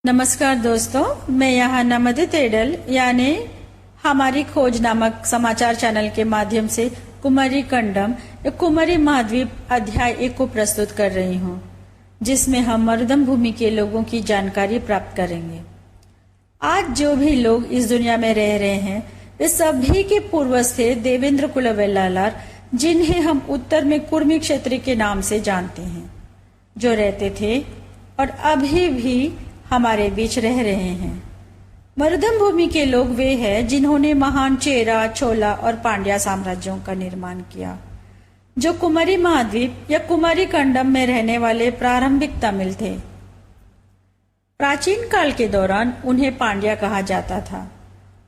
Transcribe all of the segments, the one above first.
नमस्कार दोस्तों, मैं यहाँ नमदित एडल यानी हमारी खोज नामक समाचार चैनल के माध्यम से कुमारी कंडम या कुमारी महाद्वीप अध्याय 1 को प्रस्तुत कर रही हूँ, जिसमें हम मरुदम भूमि के लोगों की जानकारी प्राप्त करेंगे। आज जो भी लोग इस दुनिया में रह रहे हैं वे सभी के पूर्वज थे देवेंद्र कुल वेलालार, जिन्हें हम उत्तर में कुर्मी क्षेत्र के नाम से जानते हैं, जो रहते थे और अभी भी हमारे बीच रह रहे हैं। मरुदम भूमि के लोग वे हैं जिन्होंने महान चेरा, चोला और पांड्या साम्राज्यों का निर्माण किया, जो कुमारी महाद्वीप या कुमारी कंडम में रहने वाले प्रारंभिक तमिल थे। प्राचीन काल के दौरान उन्हें पांड्या कहा जाता था।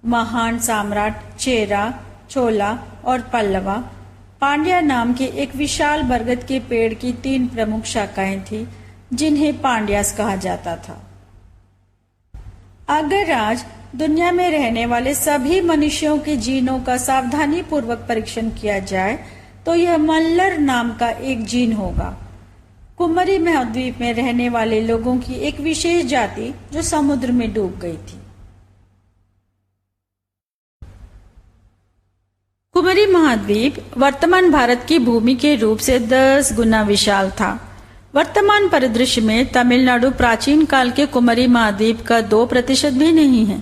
महान सम्राट चेरा, चोला और पल्लवा पांड्या नाम के एक विशाल बरगद के पेड़ की 3 प्रमुख शाखाएं थी, जिन्हें पांड्यास कहा जाता था। अगर आज दुनिया में रहने वाले सभी मनुष्यों के जीनों का सावधानी पूर्वक परीक्षण किया जाए तो यह मल्लर नाम का एक जीन होगा। कुमारी महाद्वीप में रहने वाले लोगों की एक विशेष जाति जो समुद्र में डूब गई थी। कुमारी महाद्वीप वर्तमान भारत की भूमि के रूप से 10 गुना विशाल था। वर्तमान परिदृश्य में तमिलनाडु प्राचीन काल के कुमारी महाद्वीप का 2% भी नहीं है,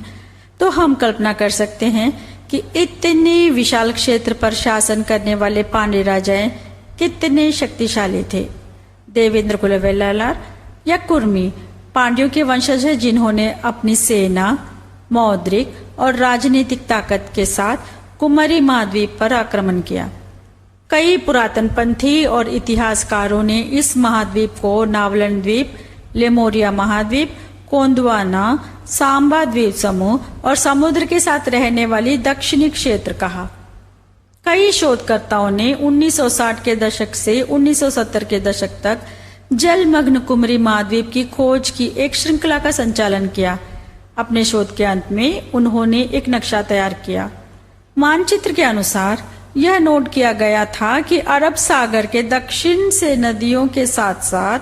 तो हम कल्पना कर सकते हैं कि इतने विशाल क्षेत्र पर शासन करने वाले पांड्य राजाएं कितने शक्तिशाली थे। देवेंद्र कुल वेलालार या कुर्मी पांड्यों के वंशज हैं, जिन्होंने अपनी सेना, मौद्रिक और राजनीतिक ताकत के साथ कुमारी महाद्वीप पर आक्रमण किया। कई पुरातन पंथी और इतिहासकारों ने इस महाद्वीप को नावलन द्वीप, लेमोरिया महाद्वीप, कोंदवाना, सांबा द्वीप समूह और समुद्र के साथ रहने वाली दक्षिणी क्षेत्र कहा। कई शोधकर्ताओं ने 1960 के दशक से 1970 के दशक तक जलमग्न कुमारी महाद्वीप की खोज की एक श्रृंखला का संचालन किया। अपने शोध के अंत में उन्होंने एक नक्शा तैयार किया। मानचित्र के अनुसार यह नोट किया गया था कि अरब सागर के दक्षिण से नदियों के साथ साथ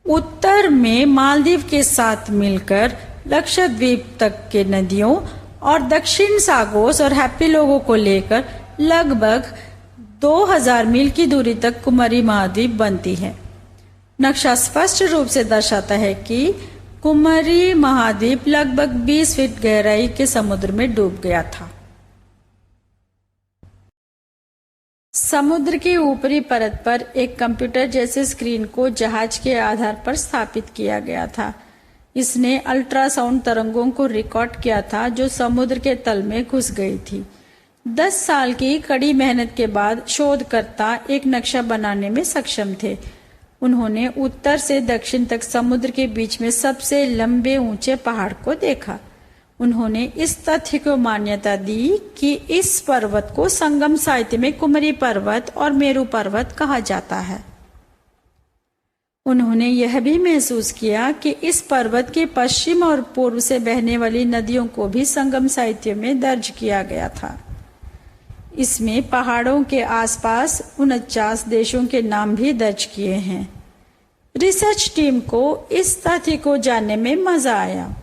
उत्तर में मालदीव के साथ मिलकर लक्षद्वीप तक के नदियों और दक्षिण सागोस और हैप्पीलोगो को लेकर लगभग 2000 मील की दूरी तक कुमारी महाद्वीप बनती है। नक्शा स्पष्ट रूप से दर्शाता है कि कुमारी महाद्वीप लगभग 20 फीट गहराई के समुद्र में डूब गया था। समुद्र के ऊपरी परत पर एक कंप्यूटर जैसे स्क्रीन को जहाज के आधार पर स्थापित किया गया था। इसने अल्ट्रासाउंड तरंगों को रिकॉर्ड किया था जो समुद्र के तल में घुस गई थी। 10 साल की कड़ी मेहनत के बाद शोधकर्ता एक नक्शा बनाने में सक्षम थे। उन्होंने उत्तर से दक्षिण तक समुद्र के बीच में सबसे लंबे ऊंचे पहाड़ को देखा। उन्होंने इस तथ्य को मान्यता दी कि इस पर्वत को संगम साहित्य में कुमारी पर्वत और मेरू पर्वत कहा जाता है। उन्होंने यह भी महसूस किया कि इस पर्वत के पश्चिम और पूर्व से बहने वाली नदियों को भी संगम साहित्य में दर्ज किया गया था। इसमें पहाड़ों के आसपास 49 देशों के नाम भी दर्ज किए हैं। रिसर्च टीम को इस तथ्य को जानने में मजा आया।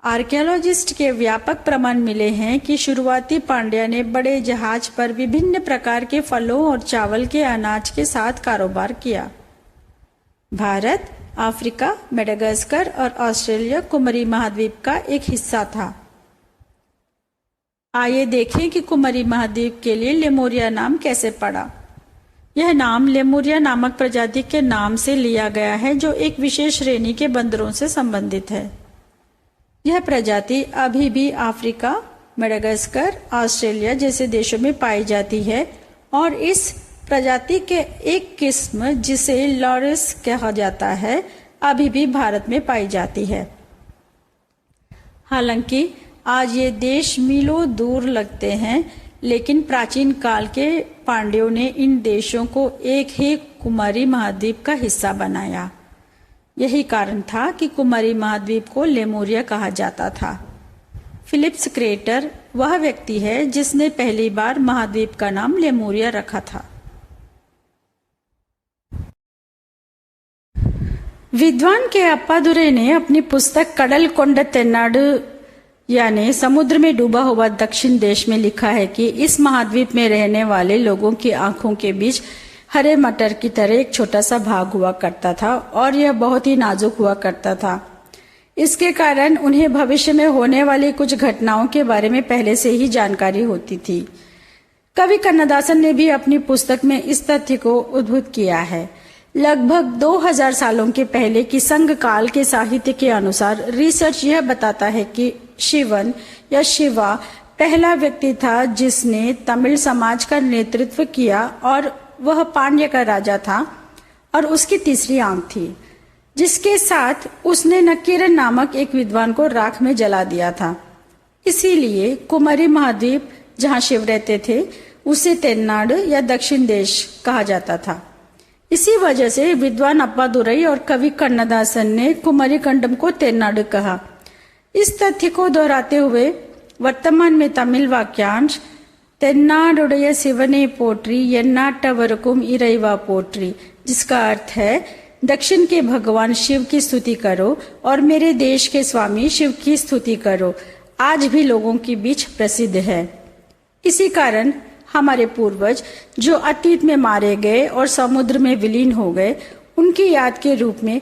आर्कियोलॉजिस्ट के व्यापक प्रमाण मिले हैं कि शुरुआती पांड्या ने बड़े जहाज पर विभिन्न प्रकार के फलों और चावल के अनाज के साथ कारोबार किया। भारत, अफ्रीका, मेडागास्कर और ऑस्ट्रेलिया कुमारी महाद्वीप का एक हिस्सा था। आइए देखें कि कुमारी महाद्वीप के लिए लेमोरिया नाम कैसे पड़ा। यह नाम लेमोरिया नामक प्रजाति के नाम से लिया गया है, जो एक विशेष श्रेणी के बंदरों से संबंधित है। यह प्रजाति अभी भी अफ्रीका, मेडागास्कर, ऑस्ट्रेलिया जैसे देशों में पाई जाती है और इस प्रजाति के एक किस्म जिसे लॉरिस कहा जाता है अभी भी भारत में पाई जाती है। हालांकि आज ये देश मीलों दूर लगते हैं, लेकिन प्राचीन काल के पांड्यों ने इन देशों को एक ही कुमारी महाद्वीप का हिस्सा बनाया। यही कारण था कि कुमारी महाद्वीप को लेमोरिया कहा जाता था। फिलिप्स क्रेटर वह व्यक्ति है जिसने पहली बार महाद्वीप का नाम लेमोरिया रखा था। विद्वान के अप्पादुरै ने अपनी पुस्तक कडल कोंड तेन्नाडु यानी समुद्र में डूबा हुआ दक्षिण देश में लिखा है कि इस महाद्वीप में रहने वाले लोगों की आंखों के बीच हरे मटर की तरह एक छोटा सा भाग हुआ करता था और यह बहुत ही नाजुक हुआ करता था। इसके कारण उन्हें भविष्य में होने वाली कुछ घटनाओं के बारे में पहले से ही जानकारी होती थी। कवि कन्नदासन ने भी अपनी पुस्तक में इस तथ्य को उद्धृत किया है। लगभग 2000 सालों के पहले की संघ काल के साहित्य के अनुसार रिसर्च यह बताता है कि शिवन या शिवा पहला व्यक्ति था जिसने तमिल समाज का नेतृत्व किया और वह पांड्य का राजा था और उसकी तीसरी आंख थी, जिसके साथ उसने नक्कीरन नामक एक विद्वान को राख में जला दिया था। इसीलिए कुमरी महाद्वीप जहां शिव रहते थे उसे तेन्नाडु या दक्षिण देश कहा जाता था। इसी वजह से विद्वान अप्पादुरै और कवि कन्नदासन ने कुमरी खंडम को तेन्नाडु कहा। इस तथ्य को दोहराते हुए वर्तमान में तमिल वाक्यांश तेन्नाडुடைய शिवने पोट्री एन्नाट्टवरुक्कुम इरैवा पोट्री, जिसका अर्थ है दक्षिण के भगवान शिव की स्तुति करो और मेरे देश के स्वामी शिव की स्तुति करो, आज भी लोगों के बीच प्रसिद्ध है। इसी कारण हमारे पूर्वज जो अतीत में मारे गए और समुद्र में विलीन हो गए, उनकी याद के रूप में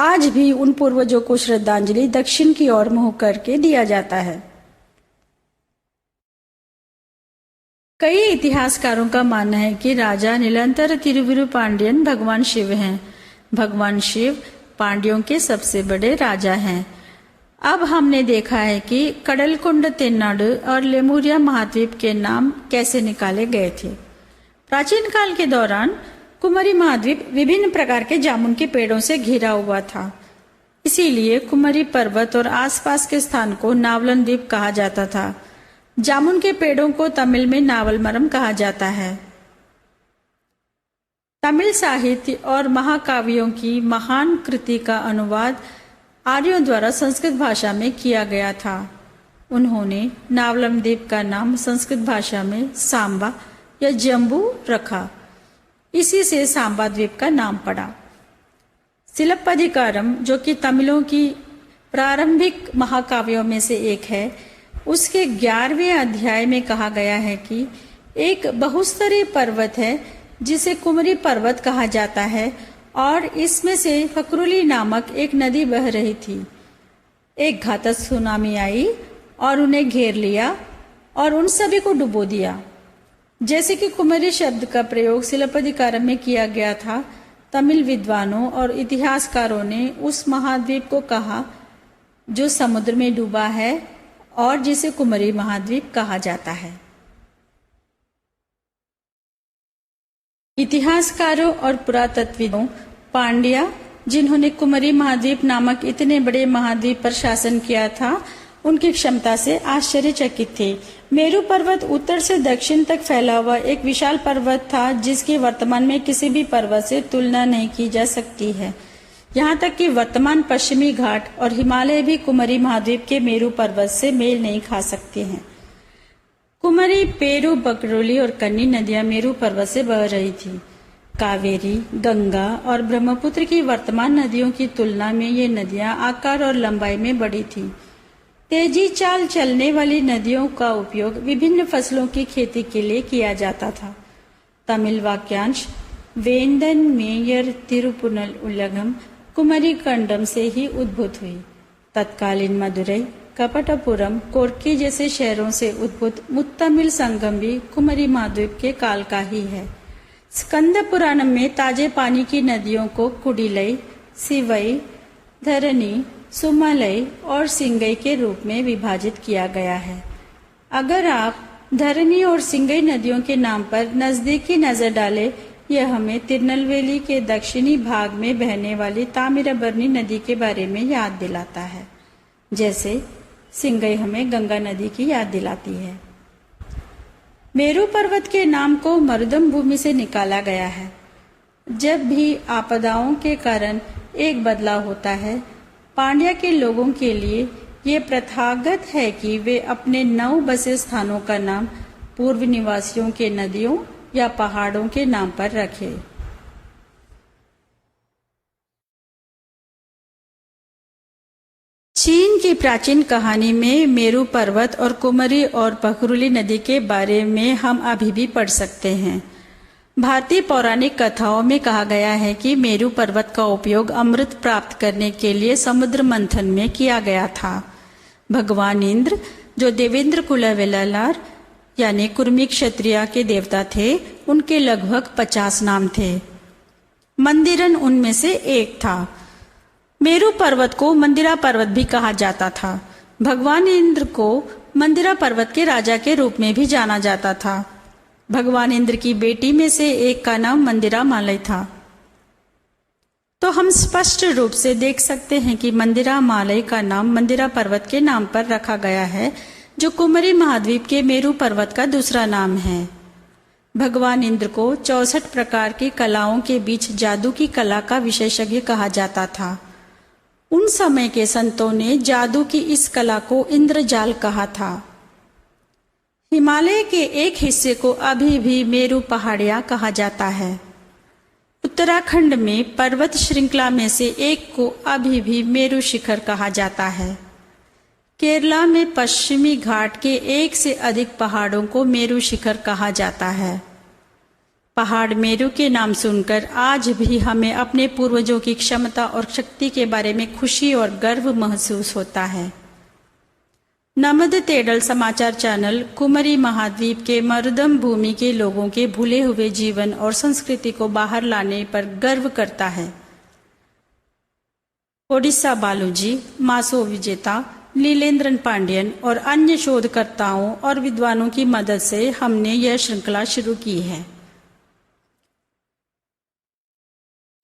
आज भी उन पूर्वजों को श्रद्धांजलि दक्षिण की ओर मुंह करके दिया जाता है। कई इतिहासकारों का मानना है कि राजा नीलांतर तिरुविरु पांड्यन भगवान शिव हैं। भगवान शिव पांड्यों के सबसे बड़े राजा हैं। अब हमने देखा है कि कडलकुंड तेन्नाडु और लेमुरिया महाद्वीप के नाम कैसे निकाले गए थे। प्राचीन काल के दौरान कुमरी महाद्वीप विभिन्न प्रकार के जामुन के पेड़ों से घिरा हुआ था। इसीलिए कुमरी पर्वत और आसपास के स्थान को नावलन द्वीप कहा जाता था। जामुन के पेड़ों को तमिल में नावलमरम कहा जाता है। तमिल साहित्य और महाकाव्यों की महान कृति का अनुवाद आर्यों द्वारा संस्कृत भाषा में किया गया था। उन्होंने नावलम द्वीप का नाम संस्कृत भाषा में सांबा या जम्बू रखा। इसी से सांबा द्वीप का नाम पड़ा। सिलप्पदिकारम, जो कि तमिलों की प्रारंभिक महाकाव्यों में से एक है, उसके 11वें अध्याय में कहा गया है कि एक बहुस्तरीय पर्वत है जिसे कुमरी पर्वत कहा जाता है और इसमें से फकरुली नामक एक नदी बह रही थी। एक घातक सुनामी आई और उन्हें घेर लिया और उन सभी को डुबो दिया। जैसे कि कुमरी शब्द का प्रयोग सिलप्पदिकारम में किया गया था, तमिल विद्वानों और इतिहासकारों ने उस महाद्वीप को कहा जो समुद्र में डूबा है और जिसे कुमरी महाद्वीप कहा जाता है। इतिहासकारों और पुरातत्वविदों पांड्या, जिन्होंने कुमरी महाद्वीप नामक इतने बड़े महाद्वीप पर शासन किया था, उनकी क्षमता से आश्चर्यचकित थे। मेरू पर्वत उत्तर से दक्षिण तक फैला हुआ एक विशाल पर्वत था जिसकी वर्तमान में किसी भी पर्वत से तुलना नहीं की जा सकती है। यहाँ तक कि वर्तमान पश्चिमी घाट और हिमालय भी कुमरी महाद्वीप के मेरू पर्वत से मेल नहीं खा सकते हैं। कुमरी, पेरू, बकरोली और कन्नी नदियां मेरू पर्वत से बह रही थी। कावेरी, गंगा और ब्रह्मपुत्र की वर्तमान नदियों की तुलना में ये नदियां आकार और लंबाई में बड़ी थी। तेजी चाल चलने वाली नदियों का उपयोग विभिन्न फसलों की खेती के लिए किया जाता था। तमिल वाक्यांश वेंदन मेयर तिरुपुनल उल्लंघम कुमरी खंडम से ही उद्भूत हुई। तत्कालीन मदुरई, कपटपुरम, कोर्की जैसे शहरों से उद्भूत मुत्तमिल संगम भी कुमरी महाद्वीप के काल का ही है। स्कंद पुराणम में ताजे पानी की नदियों को कुडिलई, सिवई, धरनी, सुमलई और सिंगई के रूप में विभाजित किया गया है। अगर आप धरनी और सिंगई नदियों के नाम पर नजदीकी नजर डालें, यह हमें तिरुनेलवेली के दक्षिणी भाग में बहने वाली तामिराबरनी नदी के बारे में याद दिलाता है, जैसे सिंगई हमें गंगा नदी की याद दिलाती है। मेरू पर्वत के नाम को मरुदम भूमि से निकाला गया है। जब भी आपदाओं के कारण एक बदलाव होता है, पांड्या के लोगों के लिए ये प्रथागत है कि वे अपने नव बसे स्थानों का नाम पूर्व निवासियों के नदियों या पहाड़ों के नाम पर रखें। चीन की प्राचीन कहानी में मेरू पर्वत और कुमरी और पखरुली नदी के बारे में हम अभी भी पढ़ सकते हैं। भारतीय पौराणिक कथाओं में कहा गया है कि मेरू पर्वत का उपयोग अमृत प्राप्त करने के लिए समुद्र मंथन में किया गया था। भगवान इंद्र, जो देवेंद्र कुलवेलार यानी कुर्मी क्षत्रिय के देवता थे, उनके लगभग 50 नाम थे। मंदिरन उनमें से एक था। मेरू पर्वत को मंदिरा पर्वत भी कहा जाता था। भगवान इंद्र को मंदिरा पर्वत के राजा के रूप में भी जाना जाता था। भगवान इंद्र की बेटी में से एक का नाम मंदिरा मालय था। तो हम स्पष्ट रूप से देख सकते हैं कि मंदिरा मालय का नाम मंदिरा पर्वत के नाम पर रखा गया है, जो कुमरी महाद्वीप के मेरू पर्वत का दूसरा नाम है। भगवान इंद्र को 64 प्रकार की कलाओं के बीच जादू की कला का विशेषज्ञ कहा जाता था। उन समय के संतों ने जादू की इस कला को इंद्रजाल कहा था। हिमालय के एक हिस्से को अभी भी मेरू पहाड़ियां कहा जाता है। उत्तराखंड में पर्वत श्रृंखला में से एक को अभी भी मेरू शिखर कहा जाता है। केरला में पश्चिमी घाट के एक से अधिक पहाड़ों को मेरू शिखर कहा जाता है। पहाड़ मेरू के नाम सुनकर आज भी हमें अपने पूर्वजों की क्षमता और शक्ति के बारे में खुशी और गर्व महसूस होता है। नमद तेडल समाचार चैनल कुमरी महाद्वीप के मरुदम भूमि के लोगों के भूले हुए जीवन और संस्कृति को बाहर लाने पर गर्व करता है। ओडिशा बालूजी, मासो विजेता, लीलेंद्रन पांडियन और अन्य शोधकर्ताओं और विद्वानों की मदद से हमने यह श्रृंखला शुरू की है।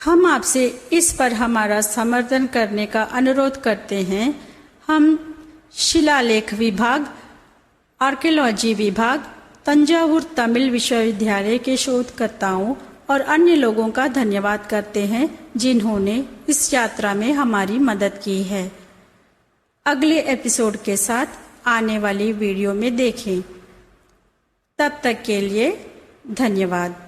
हम आपसे इस पर हमारा समर्थन करने का अनुरोध करते हैं। हम शिलालेख विभाग, आर्कियोलॉजी विभाग, तंजावुर तमिल विश्वविद्यालय के शोधकर्ताओं और अन्य लोगों का धन्यवाद करते हैं, जिन्होंने इस यात्रा में हमारी मदद की है। अगले एपिसोड के साथ आने वाली वीडियो में देखें। तब तक के लिए धन्यवाद।